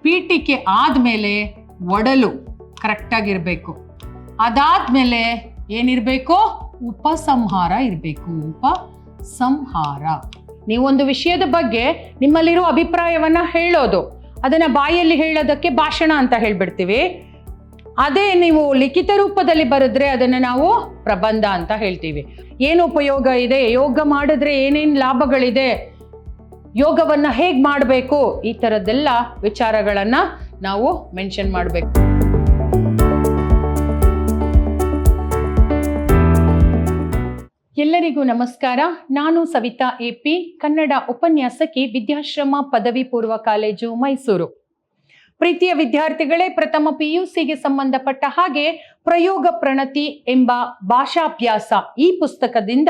ಪೀಠಿಕೆ ಆದ್ಮೇಲೆ ಒಡಲು ಕರೆಕ್ಟಾಗಿರ್ಬೇಕು. ಅದಾದ್ಮೇಲೆ ಏನಿರಬೇಕು? ಉಪಸಂಹಾರ ಇರಬೇಕು. ಉಪಸಂಹಾರ. ನೀವೊಂದು ವಿಷಯದ ಬಗ್ಗೆ ನಿಮ್ಮಲ್ಲಿರೋ ಅಭಿಪ್ರಾಯವನ್ನ ಹೇಳೋದು, ಅದನ್ನ ಬಾಯಲ್ಲಿ ಹೇಳೋದಕ್ಕೆ ಭಾಷಣ ಅಂತ ಹೇಳ್ಬಿಡ್ತೀವಿ. ಅದೇ ನೀವು ಲಿಖಿತ ರೂಪದಲ್ಲಿ ಬರೆದ್ರೆ ಅದನ್ನ ನಾವು ಪ್ರಬಂಧ ಅಂತ ಹೇಳ್ತೀವಿ. ಏನು ಉಪಯೋಗ ಇದೆ, ಯೋಗ ಮಾಡಿದ್ರೆ ಏನೇನು ಲಾಭಗಳಿದೆ, ಯೋಗವನ್ನ ಹೇಗ್ ಮಾಡಬೇಕು, ಈ ತರದ್ದೆಲ್ಲ ವಿಚಾರಗಳನ್ನ ನಾವು ಮೆನ್ಷನ್ ಮಾಡಬೇಕು. ಎಲ್ಲರಿಗೂ ನಮಸ್ಕಾರ. ನಾನು ಸವಿತಾ AP, ಕನ್ನಡ ಉಪನ್ಯಾಸಕಿ, ವಿದ್ಯಾಶ್ರಮ ಪದವಿ ಪೂರ್ವ ಕಾಲೇಜು, ಮೈಸೂರು. ಪ್ರೀತಿಯ ವಿದ್ಯಾರ್ಥಿಗಳೇ, ಪ್ರಥಮ PUCಗೆ ಸಂಬಂಧಪಟ್ಟ ಹಾಗೆ ಪ್ರಯೋಗ ಪ್ರಣತಿ ಎಂಬ ಭಾಷಾಭ್ಯಾಸ ಈ ಪುಸ್ತಕದಿಂದ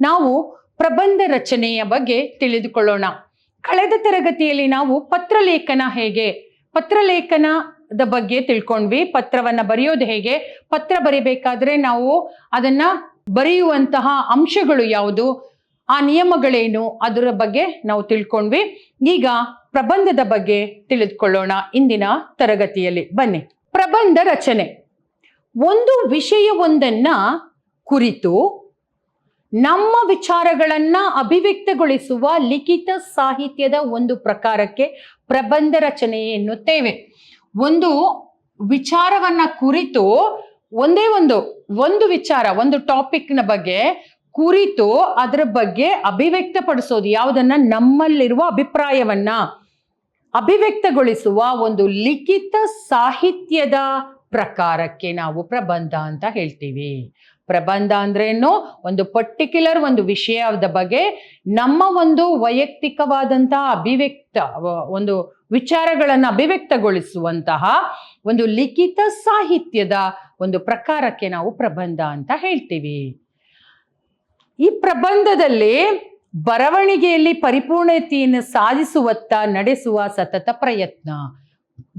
ನಾವು ಪ್ರಬಂಧ ರಚನೆಯ ಬಗ್ಗೆ ತಿಳಿದುಕೊಳ್ಳೋಣ. ಕಳೆದ ತರಗತಿಯಲ್ಲಿ ನಾವು ಪತ್ರಲೇಖನ ಹೇಗೆ, ಪತ್ರಲೇಖನದ ಬಗ್ಗೆ ತಿಳ್ಕೊಂಡ್ವಿ. ಪತ್ರವನ್ನ ಬರೆಯೋದು ಹೇಗೆ, ಪತ್ರ ಬರಿಬೇಕಾದ್ರೆ ನಾವು ಅದನ್ನ ಬರೆಯುವಂತಹ ಅಂಶಗಳು ಯಾವುದು, ಆ ನಿಯಮಗಳೇನು, ಅದರ ಬಗ್ಗೆ ನಾವು ತಿಳ್ಕೊಂಡ್ವಿ. ಈಗ ಪ್ರಬಂಧದ ಬಗ್ಗೆ ತಿಳಿದುಕೊಳ್ಳೋಣ ಇಂದಿನ ತರಗತಿಯಲ್ಲಿ. ಬನ್ನಿ. ಪ್ರಬಂಧ ರಚನೆ ಒಂದು ವಿಷಯವೊಂದನ್ನ ಕುರಿತು ನಮ್ಮ ವಿಚಾರಗಳನ್ನ ಅಭಿವ್ಯಕ್ತಗೊಳಿಸುವ ಲಿಖಿತ ಸಾಹಿತ್ಯದ ಒಂದು ಪ್ರಕಾರಕ್ಕೆ ಪ್ರಬಂಧ ರಚನೆ ಎನ್ನುತ್ತೇವೆ. ಒಂದು ವಿಚಾರವನ್ನ ಕುರಿತು ಒಂದು ವಿಚಾರ, ಒಂದು ಟಾಪಿಕ್ನ ಬಗ್ಗೆ ಕುರಿತು ಅದರ ಬಗ್ಗೆ ಅಭಿವ್ಯಕ್ತಪಡಿಸೋದು, ಯಾವುದನ್ನ ನಮ್ಮಲ್ಲಿರುವ ಅಭಿಪ್ರಾಯವನ್ನ ಅಭಿವ್ಯಕ್ತಗೊಳಿಸುವ ಒಂದು ಲಿಖಿತ ಸಾಹಿತ್ಯದ ಪ್ರಕಾರಕ್ಕೆ ನಾವು ಪ್ರಬಂಧ ಅಂತ ಹೇಳ್ತೀವಿ. ಪ್ರಬಂಧ ಅಂದ್ರೇನು? ಒಂದು ಪರ್ಟಿಕ್ಯುಲರ್ ಒಂದು ವಿಷಯದ ಬಗ್ಗೆ ನಮ್ಮ ಒಂದು ವೈಯಕ್ತಿಕವಾದಂತಹ ಒಂದು ವಿಚಾರಗಳನ್ನು ಅಭಿವ್ಯಕ್ತಗೊಳಿಸುವಂತಹ ಒಂದು ಲಿಖಿತ ಸಾಹಿತ್ಯದ ಒಂದು ಪ್ರಕಾರಕ್ಕೆ ನಾವು ಪ್ರಬಂಧ ಅಂತ ಹೇಳ್ತೀವಿ. ಈ ಪ್ರಬಂಧದಲ್ಲಿ ಬರವಣಿಗೆಯಲ್ಲಿ ಪರಿಪೂರ್ಣತೆಯನ್ನು ಸಾಧಿಸುವತ್ತ ನಡೆಸುವ ಸತತ ಪ್ರಯತ್ನ.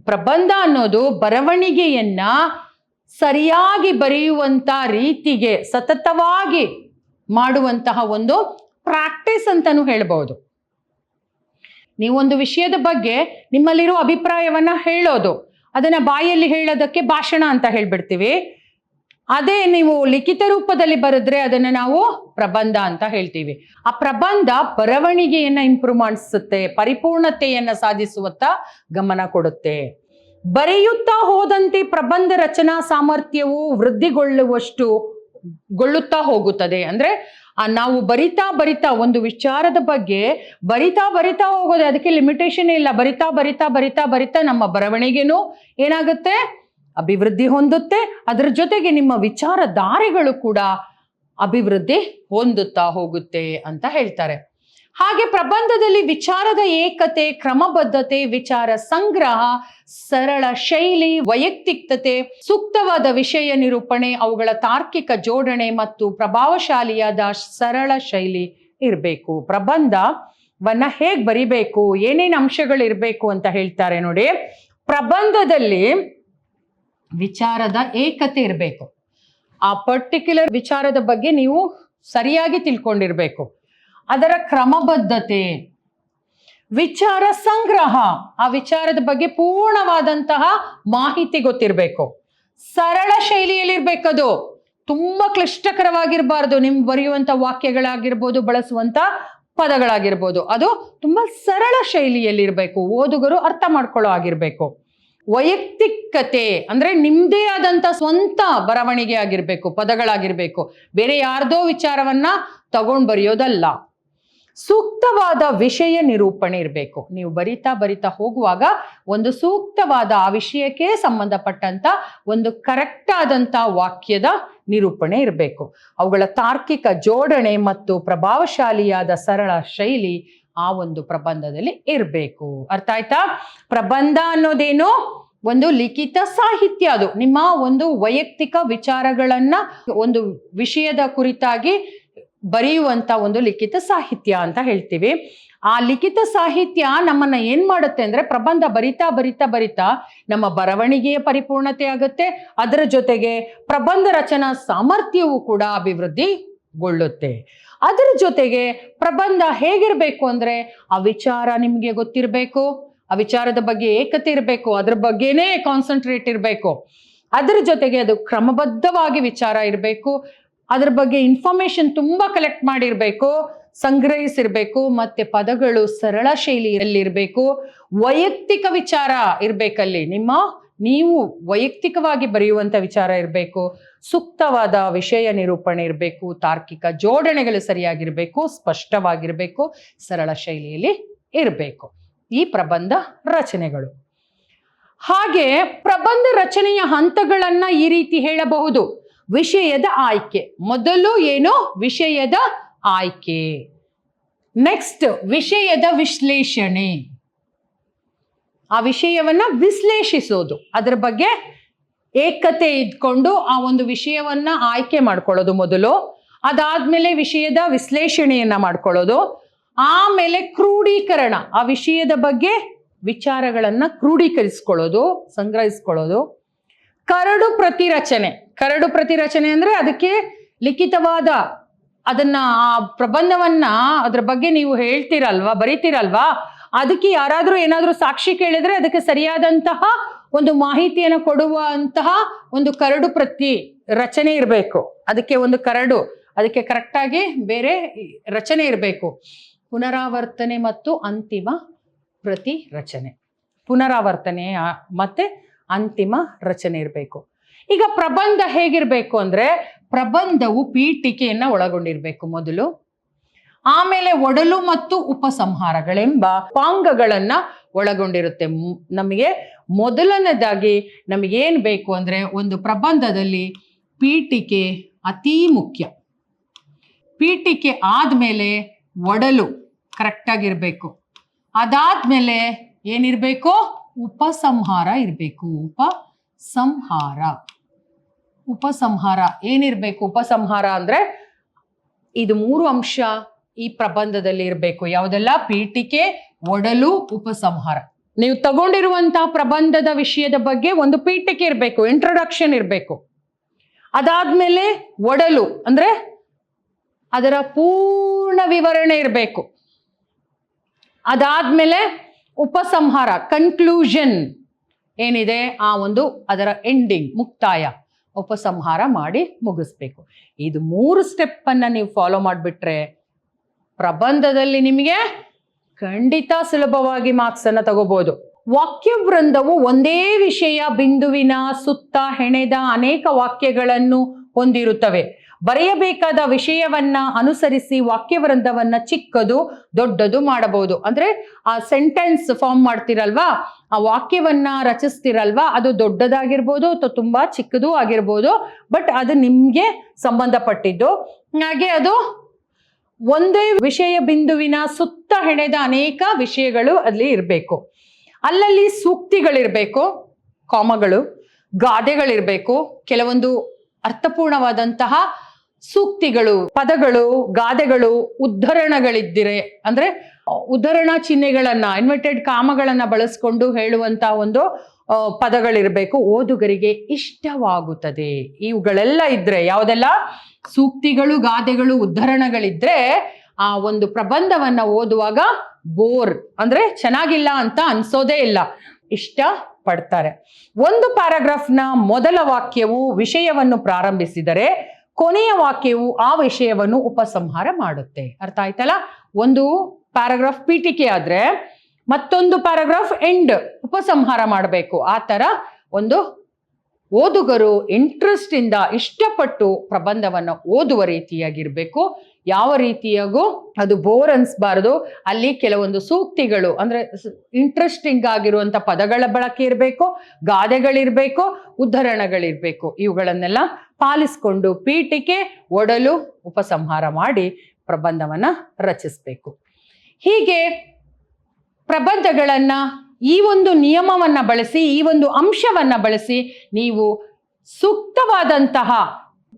ಪ್ರಬಂಧ ಅನ್ನೋದು ಬರವಣಿಗೆಯನ್ನ ಸರಿಯಾಗಿ ಬರೆಯುವಂತ ರೀತಿಗೆ ಸತತವಾಗಿ ಮಾಡುವಂತಹ ಒಂದು ಪ್ರಾಕ್ಟೀಸ್ ಅಂತಾನು ಹೇಳ್ಬಹುದು. ನೀವೊಂದು ವಿಷಯದ ಬಗ್ಗೆ ನಿಮ್ಮಲ್ಲಿರೋ ಅಭಿಪ್ರಾಯವನ್ನ ಹೇಳೋದು, ಅದನ್ನ ಬಾಯಲ್ಲಿ ಹೇಳೋದಕ್ಕೆ ಭಾಷಣ ಅಂತ ಹೇಳ್ಬಿಡ್ತೀವಿ. ಅದೇ ನೀವು ಲಿಖಿತ ರೂಪದಲ್ಲಿ ಬರೆದ್ರೆ ಅದನ್ನ ನಾವು ಪ್ರಬಂಧ ಅಂತ ಹೇಳ್ತೀವಿ. ಆ ಪ್ರಬಂಧ ಬರವಣಿಗೆಯನ್ನ ಇಂಪ್ರೂವ್ ಮಾಡಿಸುತ್ತೆ, ಪರಿಪೂರ್ಣತೆಯನ್ನ ಸಾಧಿಸುವತ್ತ ಗಮನ ಕೊಡುತ್ತೆ. ಬರೆಯುತ್ತಾ ಹೋದಂತೆ ಪ್ರಬಂಧ ರಚನಾ ಸಾಮರ್ಥ್ಯವು ವೃದ್ಧಿಗೊಳ್ಳುತ್ತಾ ಹೋಗುತ್ತದೆ. ಅಂದ್ರೆ ನಾವು ಬರಿತಾ ಒಂದು ವಿಚಾರದ ಬಗ್ಗೆ ಬರಿತಾ ಹೋಗೋದು, ಅದಕ್ಕೆ ಲಿಮಿಟೇಷನ್ ಇಲ್ಲ. ಬರಿತಾ ನಮ್ಮ ಬರವಣಿಗೆನೂ ಏನಾಗುತ್ತೆ? ಅಭಿವೃದ್ಧಿ ಹೊಂದುತ್ತೆ. ಅದರ ಜೊತೆಗೆ ನಿಮ್ಮ ವಿಚಾರಧಾರೆಗಳು ಕೂಡ ಅಭಿವೃದ್ಧಿ ಹೊಂದುತ್ತಾ ಹೋಗುತ್ತೆ ಅಂತ ಹೇಳ್ತಾರೆ. ಹಾಗೆ ಪ್ರಬಂಧದಲ್ಲಿ ವಿಚಾರದ ಏಕತೆ, ಕ್ರಮಬದ್ಧತೆ, ವಿಚಾರ ಸಂಗ್ರಹ, ಸರಳ ಶೈಲಿ, ವೈಯಕ್ತಿಕತೆ, ಸೂಕ್ತವಾದ ವಿಷಯ ನಿರೂಪಣೆ, ಅವುಗಳ ತಾರ್ಕಿಕ ಜೋಡಣೆ ಮತ್ತು ಪ್ರಭಾವಶಾಲಿಯಾದ ಸರಳ ಶೈಲಿ ಇರಬೇಕು. ಪ್ರಬಂಧವನ್ನ ಹೇಗ್ ಬರಿಬೇಕು, ಏನೇನು ಅಂಶಗಳಿರ್ಬೇಕು ಅಂತ ಹೇಳ್ತಾರೆ ನೋಡಿ. ಪ್ರಬಂಧದಲ್ಲಿ ವಿಚಾರದ ಏಕತೆ ಇರಬೇಕು. ಆ ಪರ್ಟಿಕ್ಯುಲರ್ ವಿಚಾರದ ಬಗ್ಗೆ ನೀವು ಸರಿಯಾಗಿ ತಿಳ್ಕೊಂಡಿರ್ಬೇಕು. ಅದರ ಕ್ರಮಬದ್ಧತೆ, ವಿಚಾರ ಸಂಗ್ರಹ, ಆ ವಿಚಾರದ ಬಗ್ಗೆ ಪೂರ್ಣವಾದಂತಹ ಮಾಹಿತಿ ಗೊತ್ತಿರಬೇಕು. ಸರಳ ಶೈಲಿಯಲ್ಲಿರ್ಬೇಕದು, ತುಂಬಾ ಕ್ಲಿಷ್ಟಕರವಾಗಿರಬಾರ್ದು. ನಿಮ್ ಬರೆಯುವಂತ ವಾಕ್ಯಗಳಾಗಿರ್ಬೋದು, ಬಳಸುವಂತ ಪದಗಳಾಗಿರ್ಬೋದು, ಅದು ತುಂಬಾ ಸರಳ ಶೈಲಿಯಲ್ಲಿರ್ಬೇಕು, ಓದುಗರು ಅರ್ಥ ಮಾಡ್ಕೊಳ್ಳೋ ಆಗಿರ್ಬೇಕು. ವೈಯಕ್ತಿಕತೆ ಅಂದ್ರೆ ನಿಮ್ದೇ ಆದಂತ ಸ್ವಂತ ಬರವಣಿಗೆ ಆಗಿರ್ಬೇಕು, ಪದಗಳಾಗಿರ್ಬೇಕು, ಬೇರೆ ಯಾರ್ದೋ ವಿಚಾರವನ್ನ ತಗೊಂಡ್ ಬರೆಯೋದಲ್ಲ. ಸೂಕ್ತವಾದ ವಿಷಯ ನಿರೂಪಣೆ ಇರಬೇಕು. ನೀವು ಬರಿತಾ ಹೋಗುವಾಗ ಒಂದು ಸೂಕ್ತವಾದ ಆ ವಿಷಯಕ್ಕೆ ಸಂಬಂಧಪಟ್ಟಂತ ಒಂದು ಕರೆಕ್ಟ್ ಆದಂತ ವಾಕ್ಯದ ನಿರೂಪಣೆ ಇರಬೇಕು. ಅವುಗಳ ತಾರ್ಕಿಕ ಜೋಡಣೆ ಮತ್ತು ಪ್ರಭಾವಶಾಲಿಯಾದ ಸರಳ ಶೈಲಿ ಆ ಒಂದು ಪ್ರಬಂಧದಲ್ಲಿ ಇರಬೇಕು. ಅರ್ಥ ಆಯ್ತಾ? ಪ್ರಬಂಧ ಅನ್ನೋದೇನು? ಒಂದು ಲಿಖಿತ ಸಾಹಿತ್ಯ. ಅದು ನಿಮ್ಮ ಒಂದು ವೈಯಕ್ತಿಕ ವಿಚಾರಗಳನ್ನ ಒಂದು ವಿಷಯದ ಕುರಿತಾಗಿ ಬರೆಯುವಂತ ಒಂದು ಲಿಖಿತ ಸಾಹಿತ್ಯ ಅಂತ ಹೇಳ್ತೀವಿ. ಆ ಲಿಖಿತ ಸಾಹಿತ್ಯ ನಮ್ಮನ್ನ ಏನ್ ಮಾಡುತ್ತೆ ಅಂದ್ರೆ, ಪ್ರಬಂಧ ಬರಿತಾ ನಮ್ಮ ಬರವಣಿಗೆಯ ಪರಿಪೂರ್ಣತೆ ಆಗುತ್ತೆ. ಅದರ ಜೊತೆಗೆ ಪ್ರಬಂಧ ರಚನಾ ಸಾಮರ್ಥ್ಯವೂ ಕೂಡ ಅಭಿವೃದ್ಧಿಗೊಳ್ಳುತ್ತೆ. ಅದರ ಜೊತೆಗೆ ಪ್ರಬಂಧ ಹೇಗಿರ್ಬೇಕು ಅಂದ್ರೆ, ಆ ವಿಚಾರ ನಿಮ್ಗೆ ಗೊತ್ತಿರಬೇಕು, ಆ ವಿಚಾರದ ಬಗ್ಗೆ ಏಕತೆ ಇರಬೇಕು, ಅದ್ರ ಬಗ್ಗೆನೇ ಕಾನ್ಸಂಟ್ರೇಟ್ ಇರಬೇಕು. ಅದ್ರ ಜೊತೆಗೆ ಅದು ಕ್ರಮಬದ್ಧವಾಗಿ ವಿಚಾರ ಇರಬೇಕು, ಅದ್ರ ಬಗ್ಗೆ ಇನ್ಫಾರ್ಮೇಶನ್ ತುಂಬಾ ಕಲೆಕ್ಟ್ ಮಾಡಿರ್ಬೇಕು, ಸಂಗ್ರಹಿಸಿರ್ಬೇಕು, ಮತ್ತೆ ಪದಗಳು ಸರಳ ಶೈಲಿಯಲ್ಲಿರ್ಬೇಕು, ವೈಯಕ್ತಿಕ ವಿಚಾರ ಇರ್ಬೇಕಲ್ಲಿ, ನೀವು ವೈಯಕ್ತಿಕವಾಗಿ ಬರೆಯುವಂತ ವಿಚಾರ ಇರಬೇಕು, ಸೂಕ್ತವಾದ ವಿಷಯ ನಿರೂಪಣೆ ಇರಬೇಕು, ತಾರ್ಕಿಕ ಜೋಡಣೆಗಳು ಸರಿಯಾಗಿರ್ಬೇಕು, ಸ್ಪಷ್ಟವಾಗಿರ್ಬೇಕು, ಸರಳ ಶೈಲಿಯಲ್ಲಿ ಇರಬೇಕು. ಈ ಪ್ರಬಂಧ ರಚನೆಗಳು. ಹಾಗೆ ಪ್ರಬಂಧ ರಚನೆಯ ಹಂತಗಳನ್ನ ಈ ರೀತಿ ಹೇಳಬಹುದು. ವಿಷಯದ ಆಯ್ಕೆ. ಮೊದಲು ಏನು? ವಿಷಯದ ಆಯ್ಕೆ. ನೆಕ್ಸ್ಟ್ ವಿಷಯದ ವಿಶ್ಲೇಷಣೆ. ಆ ವಿಷಯವನ್ನ ವಿಶ್ಲೇಷಿಸೋದು, ಅದರ ಬಗ್ಗೆ ಏಕತೆ ಇದ್ಕೊಂಡು ಆ ಒಂದು ವಿಷಯವನ್ನ ಆಯ್ಕೆ ಮಾಡ್ಕೊಳ್ಳೋದು ಮೊದಲು. ಅದಾದ್ಮೇಲೆ ವಿಷಯದ ವಿಶ್ಲೇಷಣೆಯನ್ನ ಮಾಡ್ಕೊಳ್ಳೋದು. ಆಮೇಲೆ ಕ್ರೋಢೀಕರಣ, ಆ ವಿಷಯದ ಬಗ್ಗೆ ವಿಚಾರಗಳನ್ನ ಕ್ರೋಢೀಕರಿಸ್ಕೊಳ್ಳೋದು, ಸಂಗ್ರಹಿಸ್ಕೊಳ್ಳೋದು. ಕರಡು ಪ್ರತಿರಚನೆ. ಕರಡು ಪ್ರತಿರಚನೆ ಅಂದ್ರೆ ಅದಕ್ಕೆ ಲಿಖಿತವಾದ ಅದನ್ನ ಆ ಪ್ರಬಂಧವನ್ನ ಅದ್ರ ಬಗ್ಗೆ ನೀವು ಹೇಳ್ತೀರಲ್ವಾ, ಬರೀತೀರಲ್ವಾ, ಅದಕ್ಕೆ ಯಾರಾದ್ರೂ ಏನಾದ್ರೂ ಸಾಕ್ಷಿ ಕೇಳಿದ್ರೆ ಅದಕ್ಕೆ ಸರಿಯಾದಂತಹ ಒಂದು ಮಾಹಿತಿಯನ್ನು ಕೊಡುವಂತಹ ಒಂದು ಕರಡು ಪ್ರತಿ ರಚನೆ ಇರಬೇಕು. ಅದಕ್ಕೆ ಒಂದು ಕರಡು, ಅದಕ್ಕೆ ಕರೆಕ್ಟಾಗಿ ಬೇರೆ ರಚನೆ ಇರಬೇಕು. ಪುನರಾವರ್ತನೆ ಮತ್ತು ಅಂತಿಮ ಪ್ರತಿ ರಚನೆ. ಪುನರಾವರ್ತನೆ ಮತ್ತೆ ಅಂತಿಮ ರಚನೆ ಇರಬೇಕು. ಈಗ ಪ್ರಬಂಧ ಹೇಗಿರ್ಬೇಕು ಅಂದ್ರೆ, ಪ್ರಬಂಧವು ಪೀಠಿಕೆಯನ್ನ ಒಳಗೊಂಡಿರ್ಬೇಕು ಮೊದಲು. ಆಮೇಲೆ ಒಡಲು ಮತ್ತು ಉಪಸಂಹಾರಗಳೆಂಬ ಪಾಂಗಗಳನ್ನ ಒಳಗೊಂಡಿರುತ್ತೆ. ನಮಗೆ ಮೊದಲನೇದಾಗಿ ನಮಗೇನ್ ಬೇಕು ಅಂದ್ರೆ, ಒಂದು ಪ್ರಬಂಧದಲ್ಲಿ ಪೀಠಿಕೆ ಅತೀ ಮುಖ್ಯ. ಪೀಠಿಕೆ ಆದ್ಮೇಲೆ ಒಡಲು ಕರೆಕ್ಟ್ ಆಗಿರ್ಬೇಕು. ಅದಾದ್ಮೇಲೆ ಏನಿರ್ಬೇಕು? ಉಪಸಂಹಾರ ಇರ್ಬೇಕು. ಉಪಸಂಹಾರ ಏನಿರ್ಬೇಕು? ಉಪಸಂಹಾರ ಅಂದ್ರೆ ಇದು 3 ಅಂಶ ಈ ಪ್ರಬಂಧದಲ್ಲಿ ಇರಬೇಕು. ಯಾವುದೆಲ್ಲ? ಪೀಠಿಕೆ, ಒಡಲು, ಉಪಸಂಹಾರ. ನೀವು ತಗೊಂಡಿರುವಂತಹ ಪ್ರಬಂಧದ ವಿಷಯದ ಬಗ್ಗೆ ಒಂದು ಪೀಠಿಕೆ ಇರಬೇಕು, ಇಂಟ್ರೊಡಕ್ಷನ್ ಇರಬೇಕು. ಅದಾದ್ಮೇಲೆ ಒಡಲು ಅಂದ್ರೆ ಅದರ ಪೂರ್ಣ ವಿವರಣೆ ಇರಬೇಕು. ಅದಾದ್ಮೇಲೆ ಉಪಸಂಹಾರ, ಕನ್ಕ್ಲೂಷನ್ ಏನಿದೆ ಆ ಒಂದು ಅದರ ಎಂಡಿಂಗ್, ಮುಕ್ತಾಯ, ಉಪಸಂಹಾರ ಮಾಡಿ ಮುಗಿಸ್ಬೇಕು. ಇದು 3 ಸ್ಟೆಪ್ ಅನ್ನ ನೀವು ಫಾಲೋ ಮಾಡಿಬಿಟ್ರೆ ಪ್ರಬಂಧದಲ್ಲಿ ನಿಮಗೆ ಖಂಡಿತ ಸುಲಭವಾಗಿ ಮಾರ್ಕ್ಸ್ ಅನ್ನ ತಗೋಬಹುದು. ವಾಕ್ಯ ವೃಂದವು ಒಂದೇ ವಿಷಯ ಬಿಂದುವಿನ ಸುತ್ತ ಹೆಣೆದ ಅನೇಕ ವಾಕ್ಯಗಳನ್ನು ಹೊಂದಿರುತ್ತವೆ. ಬರೆಯಬೇಕಾದ ವಿಷಯವನ್ನ ಅನುಸರಿಸಿ ವಾಕ್ಯವೃಂದವನ್ನ ಚಿಕ್ಕದು ದೊಡ್ಡದು ಮಾಡಬಹುದು. ಅಂದ್ರೆ ಆ ಸೆಂಟೆನ್ಸ್ ಫಾರ್ಮ್ ಮಾಡ್ತಿರಲ್ವಾ, ಆ ವಾಕ್ಯವನ್ನ ರಚಿಸ್ತಿರಲ್ವಾ, ಅದು ದೊಡ್ಡದಾಗಿರ್ಬೋದು ಅಥವಾ ತುಂಬಾ ಚಿಕ್ಕದು ಆಗಿರ್ಬೋದು, ಬಟ್ ಅದು ನಿಮ್ಗೆ ಸಂಬಂಧಪಟ್ಟಿದ್ದು. ಹಾಗೆ ಅದು ಒಂದೇ ವಿಷಯ ಬಿಂದುವಿನ ಸುತ್ತ ಹೆಣೆದ ಅನೇಕ ವಿಷಯಗಳು ಅಲ್ಲಿ ಇರಬೇಕು. ಅಲ್ಲಲ್ಲಿ ಸೂಕ್ತಿಗಳಿರ್ಬೇಕು, ಕಾಮಗಳು, ಗಾದೆಗಳಿರ್ಬೇಕು, ಕೆಲವೊಂದು ಅರ್ಥಪೂರ್ಣವಾದಂತಹ ಸೂಕ್ತಿಗಳು, ಪದಗಳು, ಗಾದೆಗಳು, ಉದ್ಧರಣಗಳಿದ್ದಿರೆ ಅಂದ್ರೆ ಉದ್ಧರಣ ಚಿಹ್ನೆಗಳನ್ನ, ಇನ್ವರ್ಟೆಡ್ ಕಾಮಗಳನ್ನ ಬಳಸ್ಕೊಂಡು ಹೇಳುವಂತಹ ಒಂದು ಪದಗಳಿರ್ಬೇಕು, ಓದುಗರಿಗೆ ಇಷ್ಟವಾಗುತ್ತದೆ. ಇವುಗಳೆಲ್ಲ ಇದ್ರೆ, ಯಾವುದೆಲ್ಲ? ಸೂಕ್ತಿಗಳು, ಗಾದೆಗಳು, ಉದ್ಧರಣಗಳಿದ್ರೆ ಆ ಒಂದು ಪ್ರಬಂಧವನ್ನ ಓದುವಾಗ ಬೋರ್ ಅಂದ್ರೆ ಚೆನ್ನಾಗಿಲ್ಲ ಅಂತ ಅನ್ಸೋದೇ ಇಲ್ಲ, ಇಷ್ಟ ಪಡ್ತಾರೆ. ಒಂದು ಪ್ಯಾರಾಗ್ರಾಫ್ನ ಮೊದಲ ವಾಕ್ಯವು ವಿಷಯವನ್ನು ಪ್ರಾರಂಭಿಸಿದರೆ ಕೊನೆಯ ವಾಕ್ಯವು ಆ ವಿಷಯವನ್ನು ಉಪಸಂಹಾರ ಮಾಡುತ್ತೆ. ಅರ್ಥ ಆಯ್ತಲ್ಲ? ಒಂದು ಪ್ಯಾರಾಗ್ರಾಫ್ ಪೀಠಿಕೆ ಆದ್ರೆ ಮತ್ತೊಂದು ಪ್ಯಾರಾಗ್ರಾಫ್ ಎಂಡ್, ಉಪಸಂಹಾರ ಮಾಡಬೇಕು. ಆ ತರ ಒಂದು ಓದುಗರು ಇಂಟ್ರೆಸ್ಟ್ ಇಂದ ಇಷ್ಟಪಟ್ಟು ಪ್ರಬಂಧವನ್ನ ಓದುವ ರೀತಿಯಾಗಿರ್ಬೇಕು. ಯಾವ ರೀತಿಯಾಗೂ ಅದು ಬೋರ್ ಅನ್ಸ್ಬಾರ್ದು. ಅಲ್ಲಿ ಕೆಲವೊಂದು ಸೂಕ್ತಿಗಳು ಅಂದ್ರೆ ಇಂಟ್ರೆಸ್ಟಿಂಗ್ ಆಗಿರುವಂತ ಪದಗಳ ಬಳಕೆ ಇರಬೇಕು, ಗಾದೆಗಳಿರ್ಬೇಕು, ಉದ್ಧರಣಗಳಿರ್ಬೇಕು. ಇವುಗಳನ್ನೆಲ್ಲ ಪಾಲಿಸ್ಕೊಂಡು ಪೀಠಿಕೆ, ಒಡಲು, ಉಪಸಂಹಾರ ಮಾಡಿ ಪ್ರಬಂಧವನ್ನ ರಚಿಸ್ಬೇಕು. ಹೀಗೆ ಪ್ರಬಂಧಗಳನ್ನ ಈ ಒಂದು ನಿಯಮವನ್ನ ಬಳಸಿ, ಈ ಒಂದು ಅಂಶವನ್ನ ಬಳಸಿ ನೀವು ಸೂಕ್ತವಾದಂತಹ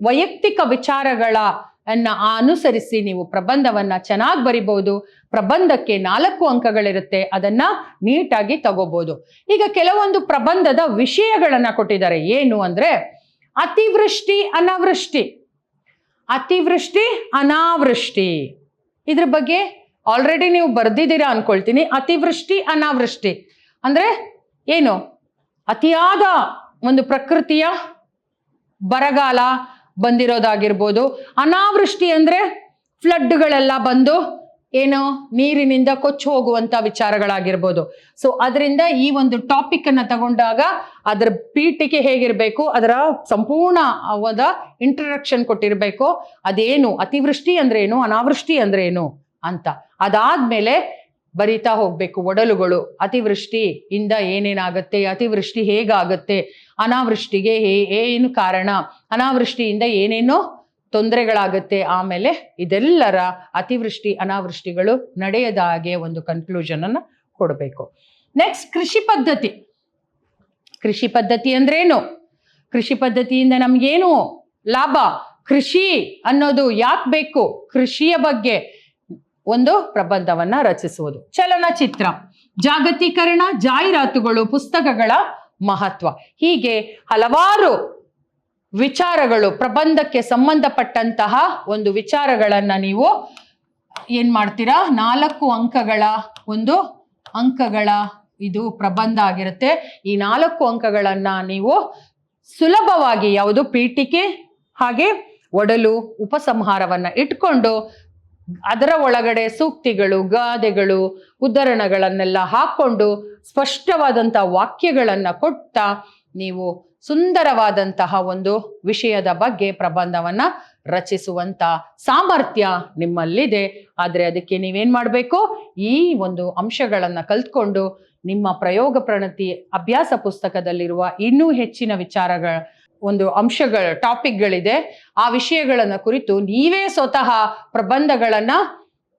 ವೈಯಕ್ತಿಕ ವಿಚಾರಗಳನ್ನ ಅನುಸರಿಸಿ ನೀವು ಪ್ರಬಂಧವನ್ನ ಚೆನ್ನಾಗಿ ಬರಿಬಹುದು. ಪ್ರಬಂಧಕ್ಕೆ 4 ಅಂಕಗಳಿರುತ್ತೆ, ಅದನ್ನ ನೀಟಾಗಿ ತಗೋಬಹುದು. ಈಗ ಕೆಲವೊಂದು ಪ್ರಬಂಧದ ವಿಷಯಗಳನ್ನ ಕೊಟ್ಟಿದ್ದಾರೆ. ಏನು ಅಂದ್ರೆ ಅತಿವೃಷ್ಟಿ, ಅನಾವೃಷ್ಟಿ. ಅತಿವೃಷ್ಟಿ, ಅನಾವೃಷ್ಟಿ ಇದ್ರ ಬಗ್ಗೆ ಆಲ್ರೆಡಿ ನೀವು ಬರ್ದಿದ್ದೀರಾ ಅನ್ಕೊಳ್ತೀನಿ. ಅತಿವೃಷ್ಟಿ, ಅನಾವೃಷ್ಟಿ ಅಂದ್ರೆ ಏನು, ಅತಿಯಾದ ಒಂದು ಪ್ರಕೃತಿಯ ಬರಗಾಲ ಬಂದಿರೋದಾಗಿರ್ಬೋದು. ಅನಾವೃಷ್ಟಿ ಅಂದ್ರೆ ಫ್ಲಡ್ಗಳೆಲ್ಲ ಬಂದು ಏನು ನೀರಿನಿಂದ ಕೊಚ್ಚಿ ಹೋಗುವಂತ ವಿಚಾರಗಳಾಗಿರ್ಬೋದು. ಸೊ ಅದರಿಂದ ಈ ಒಂದು ಟಾಪಿಕ್ ಅನ್ನ ತಗೊಂಡಾಗ ಅದರ ಪೀಠಿಕೆ ಹೇಗಿರ್ಬೇಕು, ಅದರ ಸಂಪೂರ್ಣ ಇಂಟ್ರಡಕ್ಷನ್ ಕೊಟ್ಟಿರ್ಬೇಕು. ಅದೇನು ಅತಿವೃಷ್ಟಿ ಅಂದ್ರೆ ಏನು, ಅನಾವೃಷ್ಟಿ ಅಂದ್ರೆ ಏನು ಅಂತ. ಅದಾದ್ಮೇಲೆ ಬರಿತಾ ಹೋಗ್ಬೇಕು ಒಡಲುಗಳು. ಅತಿವೃಷ್ಟಿಯಿಂದ ಏನೇನಾಗತ್ತೆ, ಅತಿವೃಷ್ಟಿ ಹೇಗಾಗತ್ತೆ, ಅನಾವೃಷ್ಟಿಗೆ ಏನು ಕಾರಣ, ಅನಾವೃಷ್ಟಿಯಿಂದ ಏನೇನೋ ತೊಂದರೆಗಳಾಗತ್ತೆ. ಆಮೇಲೆ ಇದೆಲ್ಲರ ಅತಿವೃಷ್ಟಿ ಅನಾವೃಷ್ಟಿಗಳು ನಡೆಯದ ಹಾಗೆ ಒಂದು ಕನ್ಕ್ಲೂಷನ್ ಅನ್ನ ಕೊಡಬೇಕು. ನೆಕ್ಸ್ಟ್ ಕೃಷಿ ಪದ್ಧತಿ. ಕೃಷಿ ಪದ್ಧತಿ ಅಂದ್ರೇನು, ಕೃಷಿ ಪದ್ಧತಿಯಿಂದ ನಮ್ಗೇನು ಲಾಭ, ಕೃಷಿ ಅನ್ನೋದು ಯಾಕೆ ಬೇಕು, ಕೃಷಿಯ ಬಗ್ಗೆ ಒಂದು ಪ್ರಬಂಧವನ್ನ ರಚಿಸುವುದು. ಚಲನಚಿತ್ರ, ಜಾಗತೀಕರಣ, ಜಾಹೀರಾತುಗಳು, ಪುಸ್ತಕಗಳ ಮಹತ್ವ, ಹೀಗೆ ಹಲವಾರು ವಿಚಾರಗಳು ಪ್ರಬಂಧಕ್ಕೆ ಸಂಬಂಧಪಟ್ಟಂತಹ ಒಂದು ವಿಚಾರಗಳನ್ನ ನೀವು ಏನ್ ಮಾಡ್ತೀರಾ, 4 ಅಂಕಗಳ ಇದು ಪ್ರಬಂಧ ಆಗಿರುತ್ತೆ. ಈ 4 ಅಂಕಗಳನ್ನ ನೀವು ಸುಲಭವಾಗಿ ಯಾವುದು ಪೀಠಿಕೆ ಹಾಗೆ ಒಡಲು ಉಪಸಂಹಾರವನ್ನ ಇಟ್ಕೊಂಡು ಅದರ ಒಳಗಡೆ ಸೂಕ್ತಿಗಳು, ಗಾದೆಗಳು, ಉದ್ಧರಣಗಳನ್ನೆಲ್ಲ ಹಾಕೊಂಡು ಸ್ಪಷ್ಟವಾದಂಥ ವಾಕ್ಯಗಳನ್ನ ಕೊಡ್ತಾ ನೀವು ಸುಂದರವಾದಂತಹ ಒಂದು ವಿಷಯದ ಬಗ್ಗೆ ಪ್ರಬಂಧವನ್ನ ರಚಿಸುವಂತ ಸಾಮರ್ಥ್ಯ ನಿಮ್ಮಲ್ಲಿದೆ. ಆದ್ರೆ ಅದಕ್ಕೆ ನೀವೇನ್ ಮಾಡಬೇಕು, ಈ ಒಂದು ಅಂಶಗಳನ್ನ ಕಲ್ತ್ಕೊಂಡು ನಿಮ್ಮ ಪ್ರಯೋಗ ಪ್ರಣತಿ ಅಭ್ಯಾಸ ಪುಸ್ತಕದಲ್ಲಿರುವ ಇನ್ನೂ ಹೆಚ್ಚಿನ ವಿಚಾರಗಳ ಒಂದು ಟಾಪಿಕ್ಗಳಿದೆ. ಆ ವಿಷಯಗಳನ್ನ ಕುರಿತು ನೀವೇ ಸ್ವತಃ ಪ್ರಬಂಧಗಳನ್ನ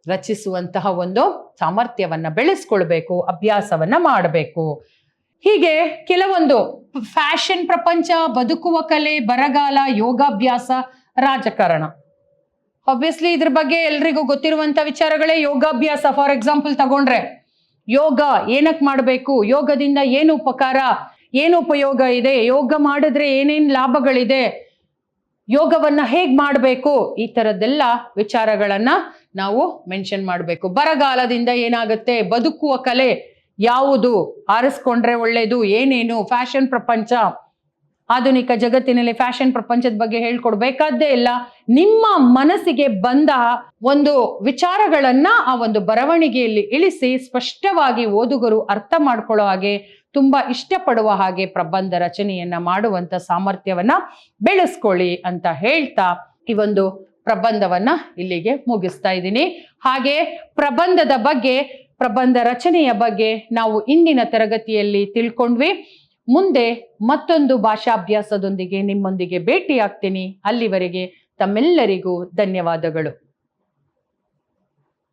ರಚಿಸುವಂತಹ ಒಂದು ಸಾಮರ್ಥ್ಯವನ್ನ ಬೆಳೆಸ್ಕೊಳ್ಬೇಕು, ಅಭ್ಯಾಸವನ್ನ ಮಾಡಬೇಕು. ಹೀಗೆ ಕೆಲವೊಂದು ಫ್ಯಾಷನ್ ಪ್ರಪಂಚ, ಬದುಕುವ ಕಲೆ, ಬರಗಾಲ, ಯೋಗಾಭ್ಯಾಸ, ರಾಜಕಾರಣ. ಆಬ್ವಿಯಸ್ಲಿ ಇದ್ರ ಬಗ್ಗೆ ಎಲ್ರಿಗೂ ಗೊತ್ತಿರುವಂತ ವಿಚಾರಗಳೇ ಯೋಗಾಭ್ಯಾಸ. ಫಾರ್ ಎಕ್ಸಾಂಪಲ್ ತಗೊಂಡ್ರೆ ಯೋಗ ಏನಕ್ಕೆ ಮಾಡಬೇಕು, ಯೋಗದಿಂದ ಏನು ಉಪಕಾರ, ಏನು ಉಪಯೋಗ ಇದೆ, ಯೋಗ ಮಾಡಿದ್ರೆ ಏನೇನ್ ಲಾಭಗಳಿದೆ, ಯೋಗವನ್ನ ಹೇಗ್ ಮಾಡಬೇಕು, ಈ ತರದ್ದೆಲ್ಲ ವಿಚಾರಗಳನ್ನ ನಾವು ಮೆನ್ಷನ್ ಮಾಡಬೇಕು. ಬರಗಾಲದಿಂದ ಏನಾಗುತ್ತೆ, ಬದುಕುವ ಕಲೆ ಯಾವುದು, ಆರಿಸ್ಕೊಂಡ್ರೆ ಒಳ್ಳೇದು, ಏನೇನು, ಫ್ಯಾಷನ್ ಪ್ರಪಂಚ, ಆಧುನಿಕ ಜಗತ್ತಿನಲ್ಲಿ ಫ್ಯಾಷನ್ ಪ್ರಪಂಚದ ಬಗ್ಗೆ ಹೇಳ್ಕೊಡ್ಬೇಕಾದ್ದೇ ಇಲ್ಲ. ನಿಮ್ಮ ಮನಸ್ಸಿಗೆ ಬಂದ ಒಂದು ವಿಚಾರಗಳನ್ನ ಆ ಒಂದು ಬರವಣಿಗೆಯಲ್ಲಿ ಇಳಿಸಿ ಸ್ಪಷ್ಟವಾಗಿ ಓದುಗರು ಅರ್ಥ ಮಾಡ್ಕೊಳ್ಳೋ ಹಾಗೆ, ತುಂಬಾ ಇಷ್ಟಪಡುವ ಹಾಗೆ ಪ್ರಬಂಧ ರಚನೆಯನ್ನ ಮಾಡುವಂತ ಸಾಮರ್ಥ್ಯವನ್ನ ಬೆಳೆಸ್ಕೊಳ್ಳಿ ಅಂತ ಹೇಳ್ತಾ ಈ ಒಂದು ಪ್ರಬಂಧವನ್ನ ಇಲ್ಲಿಗೆ ಮುಗಿಸ್ತಾ ಇದ್ದೀನಿ. ಹಾಗೆ ಪ್ರಬಂಧದ ಬಗ್ಗೆ, ಪ್ರಬಂಧ ರಚನೆಯ ಬಗ್ಗೆ ನಾವು ಇಂದಿನ ತರಗತಿಯಲ್ಲಿ ತಿಳ್ಕೊಂಡ್ವಿ. ಮುಂದೆ ಮತ್ತೊಂದು ಭಾಷಾಭ್ಯಾಸದೊಂದಿಗೆ ನಿಮ್ಮೊಂದಿಗೆ ಭೇಟಿಯಾಗ್ತೀನಿ. ಅಲ್ಲಿವರೆಗೆ ತಮ್ಮೆಲ್ಲರಿಗೂ ಧನ್ಯವಾದಗಳು.